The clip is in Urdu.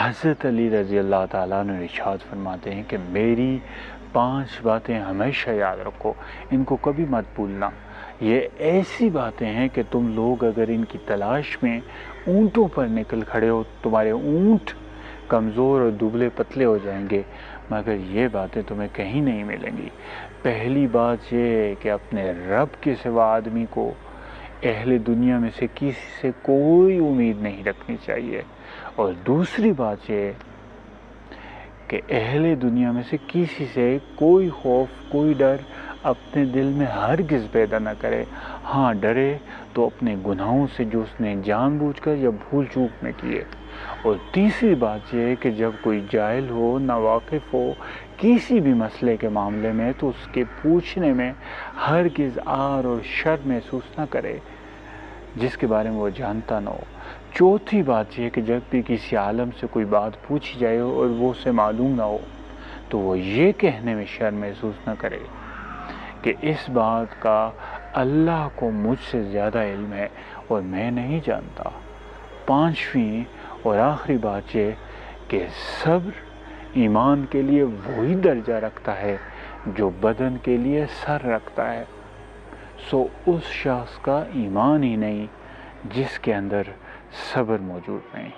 حضرت علی رضی اللہ تعالیٰ عنہ ارشاد فرماتے ہیں کہ میری 5 باتیں ہمیشہ یاد رکھو، ان کو کبھی مت بھولنا۔ یہ ایسی باتیں ہیں کہ تم لوگ اگر ان کی تلاش میں اونٹوں پر نکل کھڑے ہو، تمہارے اونٹ کمزور اور دبلے پتلے ہو جائیں گے، مگر یہ باتیں تمہیں کہیں نہیں ملیں گی۔ پہلی بات یہ ہے کہ اپنے رب کے سوا آدمی کو اہل دنیا میں سے کسی سے کوئی امید نہیں رکھنی چاہیے، اور دوسری بات یہ ہے کہ اہل دنیا میں سے کسی سے کوئی خوف، کوئی ڈر اپنے دل میں ہرگز پیدا نہ کرے۔ ہاں ڈرے تو اپنے گناہوں سے جو اس نے جان بوجھ کر یا بھول چوک میں کیے۔ اور تیسری بات یہ ہے کہ جب کوئی جاہل ہو، ناواقف ہو کسی بھی مسئلے کے معاملے میں، تو اس کے پوچھنے میں ہرگز آر اور شرم محسوس نہ کرے جس کے بارے میں وہ جانتا نہ ہو۔ چوتھی بات یہ ہے کہ جب بھی کسی عالم سے کوئی بات پوچھی جائے اور وہ اسے معلوم نہ ہو، تو وہ یہ کہنے میں شرم محسوس نہ کرے کہ اس بات کا اللہ کو مجھ سے زیادہ علم ہے اور میں نہیں جانتا۔ پانچویں اور آخری بات یہ کہ صبر ایمان کے لیے وہی درجہ رکھتا ہے جو بدن کے لیے سر رکھتا ہے۔ سو اس شخص کا ایمان ہی نہیں جس کے اندر صبر موجود نہیں۔